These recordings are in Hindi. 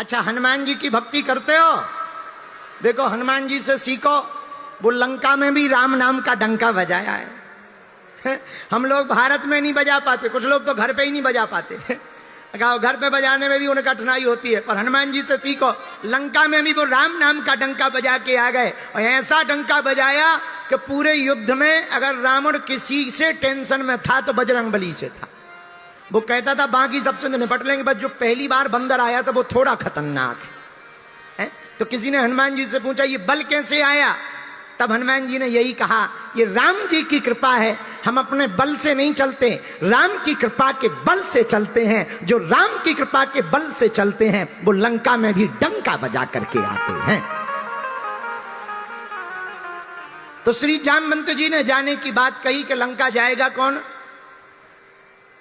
अच्छा, हनुमान जी की भक्ति करते हो? देखो हनुमान जी से सीखो, वो लंका में भी राम नाम का डंका बजाया है। हम लोग भारत में नहीं बजा पाते, कुछ लोग तो घर पे ही नहीं बजा पाते। घर पे बजाने में भी उन्हें कठिनाई होती है, पर हनुमान जी से सीखो। लंका में भी वो राम नाम का डंका बजा के आ गए, और ऐसा डंका बजाया कि पूरे युद्ध में अगर रावण किसी से टेंशन में था तो बजरंगबली से था। वो कहता था बाकी सबसे तो निपट लेंगे, बस जो पहली बार बंदर आया था वो थोड़ा खतरनाक है। तो किसी ने हनुमान जी से पूछा ये बल कैसे आया? तब हनुमान जी ने यही कहा, ये राम जी की कृपा है, हम अपने बल से नहीं चलते, राम की कृपा के बल से चलते हैं। जो राम की कृपा के बल से चलते हैं वो लंका में भी डंका बजा करके आते हैं। तो श्री जामवंत जी ने जाने की बात कही कि लंका जाएगा कौन?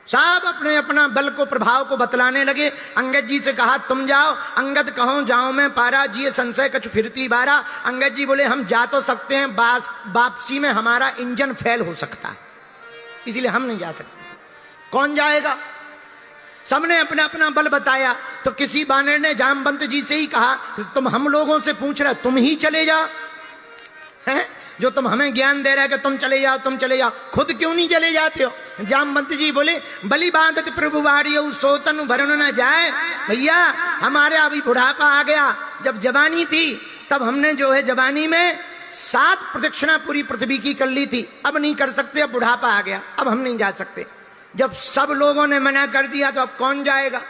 सब अपने अपना बल को, प्रभाव को बतलाने लगे। अंगद जी से कहा तुम जाओ। अंगद कहो जाओ मैं पारा, जी संशय कछु फिरती बारा। अंगद जी बोले हम जा तो सकते हैं, वापसी में हमारा इंजन फेल हो सकता है, इसलिए हम नहीं जा सकते। कौन जाएगा? सबने अपना अपना बल बताया। तो किसी बानर ने जामवंत जी से ही कहा तुम हम लोगों से पूछ रहे, तुम ही चले जाओ, हैं? जो तुम हमें ज्ञान दे रहे कि तुम चले जाओ, तुम चले जाओ, खुद क्यों नहीं चले जाते हो? जामवंत जी बोले बलि बांधत प्रभु वाड़ियो सोतन भरन न जाए। भैया हमारे अभी बुढ़ापा आ गया, जब जवानी थी तब हमने जो है जवानी में 7 प्रदक्षिणा पूरी पृथ्वी की कर ली थी, अब नहीं कर सकते, अब बुढ़ापा आ गया, अब हम नहीं जा सकते। जब सब लोगों ने मना कर दिया तो अब कौन जाएगा?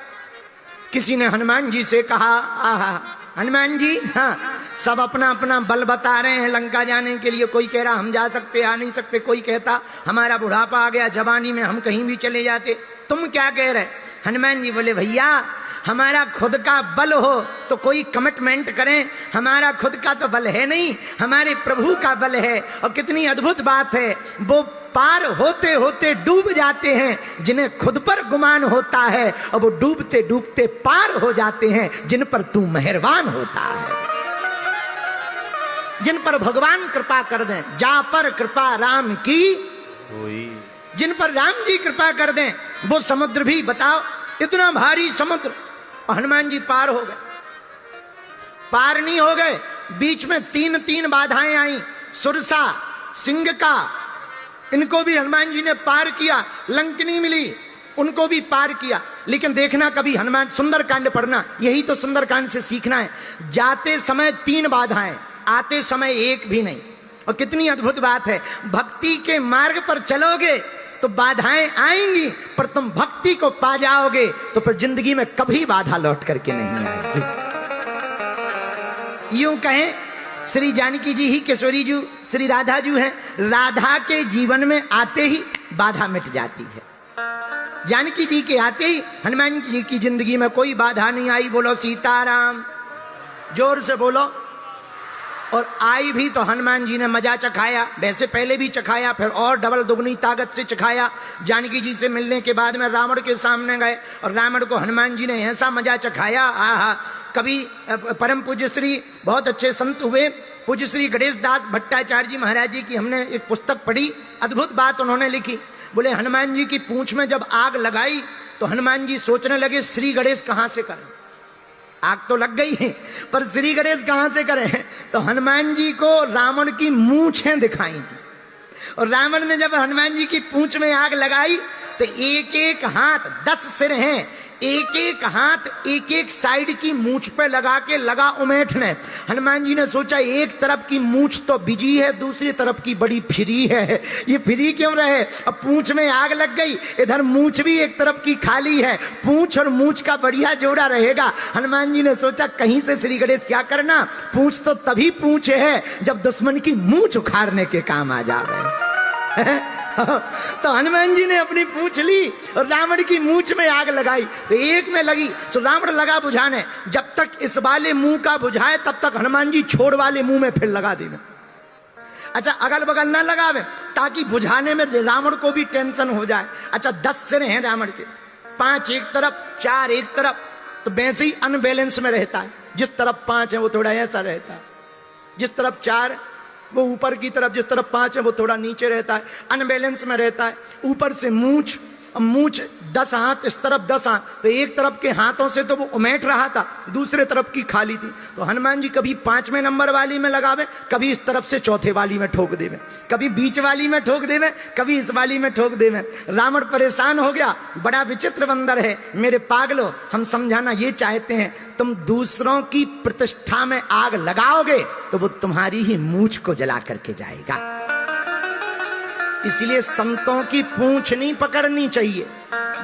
किसी ने हनुमान जी से कहा आहा हनुमान जी, हाँ सब अपना अपना बल बता रहे हैं लंका जाने के लिए। कोई कह रहा हम जा सकते आ नहीं सकते, कोई कहता हमारा बुढ़ापा आ गया, जवानी में हम कहीं भी चले जाते। तुम क्या कह रहे? हनुमान जी बोले भैया हमारा खुद का बल हो तो कोई कमिटमेंट करें, हमारा खुद का तो बल है नहीं, हमारे प्रभु का बल है। और कितनी अद्भुत बात है, वो पार होते होते डूब जाते हैं जिन्हें खुद पर गुमान होता है, और वो डूबते डूबते पार हो जाते हैं जिन पर तू मेहरबान होता है, जिन पर भगवान कृपा कर दें। जा पर कृपा राम की होई, जिन पर राम जी कृपा कर दें वो समुद्र भी, बताओ इतना भारी समुद्र, हनुमान जी पार हो गए। पार नहीं हो गए, बीच में 3 बाधाएं आई, सुरसा, सिंह का, इनको भी हनुमान जी ने पार किया। लंकनी मिली, उनको भी पार किया। लेकिन देखना कभी हनुमान, सुंदरकांड पढ़ना, यही तो सुंदरकांड से सीखना है। जाते समय 3 बाधाएं, आते समय 1 भी नहीं। और कितनी अद्भुत बात है, भक्ति के मार्ग पर चलोगे तो बाधाएं आएंगी, पर तुम भक्ति को पा जाओगे तो फिर जिंदगी में कभी बाधा लौट करके नहीं आएगी। यूं कहें श्री जानकी जी ही किशोरी जी, श्री राधा जी हैं, राधा के जीवन में आते ही बाधा मिट जाती है। जानकी जी के आते ही हनुमान जी की जिंदगी में कोई बाधा नहीं आई। बोलो सीताराम, जोर से बोलो। और आई भी तो हनुमान जी ने मजा चखाया, वैसे पहले भी चखाया, फिर और डबल दुगनी ताकत से चखाया। जानकी जी से मिलने के बाद में रावण के सामने गए और रावण को हनुमान जी ने ऐसा मजा चखाया, आहा। कभी परम पूज्य श्री बहुत अच्छे संत हुए पूज्य श्री गणेश दास भट्टाचार्य जी महाराज जी की हमने एक पुस्तक पढ़ी, अद्भुत बात उन्होंने लिखी। बोले हनुमान जी की पूंछ में जब आग लगाई तो हनुमान जी सोचने लगे श्री गणेश कहां से करें, आग तो लग गई है पर श्री गणेश कहां से करें। तो हनुमान जी को रावण की मूंछें दिखाई दी, और रावण ने जब हनुमान जी की पूंछ में आग लगाई तो 1-1 हाथ, 10 सिर हैं, 1-1 हाथ एक साइड की मूंछ पे लगा के लगा उमेठने। हनुमान जी ने सोचा एक तरफ की मूंछ तो बिजी है, दूसरी तरफ की बड़ी फ्री है, ये फ्री क्यों रहे। अब पूंछ में आग लग गई, इधर मूंछ भी एक तरफ की खाली है, पूंछ और मूंछ का बढ़िया जोड़ा रहेगा। हनुमान जी ने सोचा कहीं से श्री गणेश क्या करना, पूंछ तो तभी पूंछ है जब दुश्मन की मूंछ उखाड़ने के काम आ जाए। तो हनुमान जी ने अपनी पूंछ ली और रावण की मूंछ में आग लगाई, तो एक में लगी तो रावण लगा बुझाने। जब तक इस वाले मुंह का बुझाए तब तक हनुमान जी छोड़ वाले मुंह में फिर लगा देवे। अच्छा अगल बगल ना लगावे ताकि बुझाने में रावण को भी टेंशन हो जाए। अच्छा 10 सिर हैं रावण के, 5 एक तरफ, 4 एक तरफ, तो वैसे ही अनबैलेंस में रहता है। जिस तरफ 5 है वो थोड़ा ऐसा रहता है, जिस तरफ 4 वो ऊपर की तरफ, जिस तरफ 5 है वो थोड़ा नीचे रहता है, अनबैलेंस में रहता है। ऊपर से मूंछ 10 हाथ इस तरफ 10 हाथ, तो एक तरफ के हाथों से तो वो उमेट रहा था, दूसरे तरफ की खाली थी। तो हनुमान जी कभी 5वें नंबर वाली में लगावे, कभी इस तरफ से चौथे वाली में ठोक देवे, कभी बीच वाली में ठोक देवे, कभी इस वाली में ठोक देवे। रावण परेशान हो गया, बड़ा विचित्र बंदर है। मेरे पागलो, हम समझाना ये चाहते हैं, तुम दूसरों की प्रतिष्ठा में आग लगाओगे तो वो तुम्हारी ही मूंछ को जला करके जाएगा। इसलिए संतों की पूंछ नहीं पकड़नी चाहिए।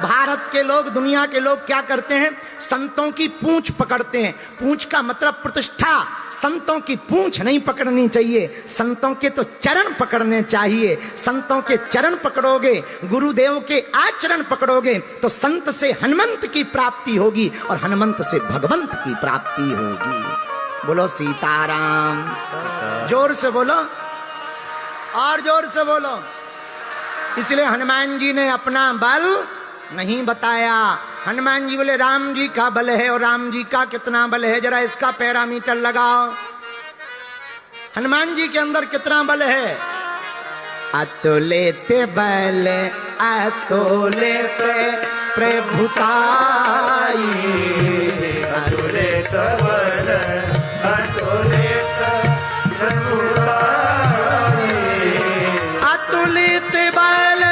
भारत के लोग, दुनिया के लोग क्या करते हैं, संतों की पूंछ पकड़ते हैं। पूंछ का मतलब प्रतिष्ठा, संतों की पूंछ नहीं पकड़नी चाहिए, संतों के तो चरण पकड़ने चाहिए। संतों के चरण पकड़ोगे, गुरुदेव के आचरण पकड़ोगे तो संत से हनुमंत की प्राप्ति होगी और हनुमंत से भगवंत की प्राप्ति होगी। बोलो सीताराम, जोर से बोलो और जोर से बोलो। इसलिए हनुमान जी ने अपना बल नहीं बताया। हनुमान जी बोले राम जी का बल है, और राम जी का कितना बल है, जरा इसका पैरामीटर लगाओ। हनुमान जी के अंदर कितना बल है? अतुलित बल अतुलित प्रभुताई, अतुलित बल अतुलित प्रभुताई, अतुलित बल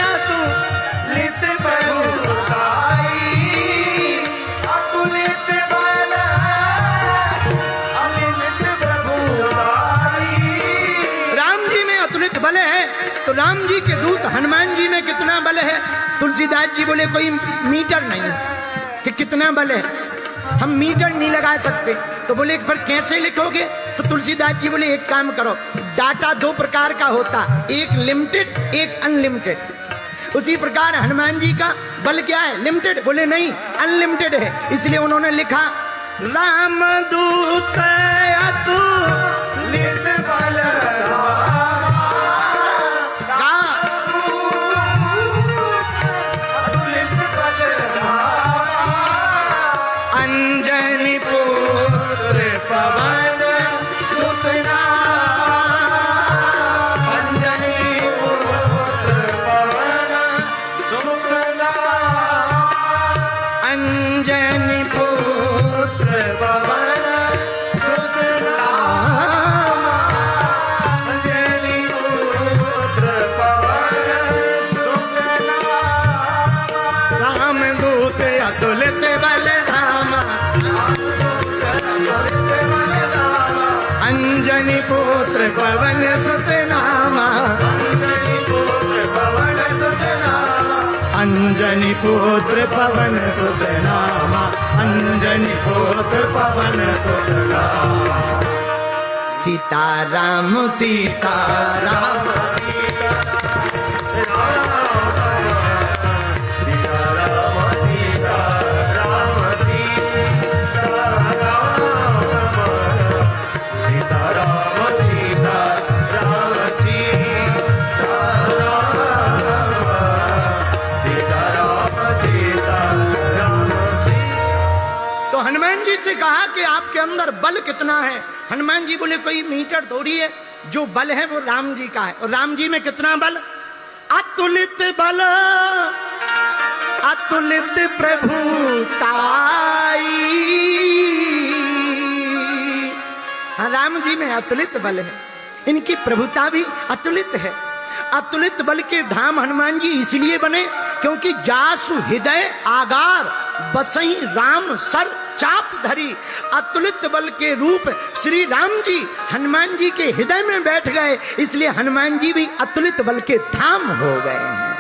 अतुलित प्रभुताई, अतुलित बल अतुलित प्रभुताई। राम जी में अतुलित बल है, तो राम जी के दूत हनुमान जी में कितना बल है? तुलसीदास जी बोले कोई मीटर नहीं कि कितना बल है, हम मीटर नहीं लगा सकते। तो बोले पर कैसे लिखोगे? तो तुलसीदास जी बोले एक काम करो, डाटा 2 प्रकार का होता, एक लिमिटेड एक अनलिमिटेड। उसी प्रकार हनुमान जी का बल क्या है? लिमिटेड। बोले नहीं, अनलिमिटेड है। इसलिए उन्होंने लिखा राम दूत अतुलित बल, अंजनी पुत्र पवन सुत नाम, अंजनी पुत्र पवन सुत नाम, अंजनी पुत्र पवन सुत नाम, अंजनी पुत्र पवन सुत नाम। रामदूत अतुलित बल अंजनी पुत्र पवन सुत नामा, अंजनी पुत्र पवन सुत नामा, अंजनी पुत्र पवन सुत नामा, अंजनी पुत्र पवन सुत नामा। सीताराम सीताराम से कहा कि आपके अंदर बल कितना है? हनुमान जी बोले कोई मीटर थोड़ी है, जो बल है वो राम जी का है। और राम जी में कितना बल? अतुलित बल अतुलित प्रभुताई। राम जी में अतुलित बल है, इनकी प्रभुता भी अतुलित है। अतुलित बल के धाम हनुमान जी इसलिए बने क्योंकि जासु हृदय आगार बसई राम सर चाप धरी। अतुलित बल के रूप श्री राम जी हनुमान जी के हृदय में बैठ गए, इसलिए हनुमान जी भी अतुलित बल के धाम हो गए हैं।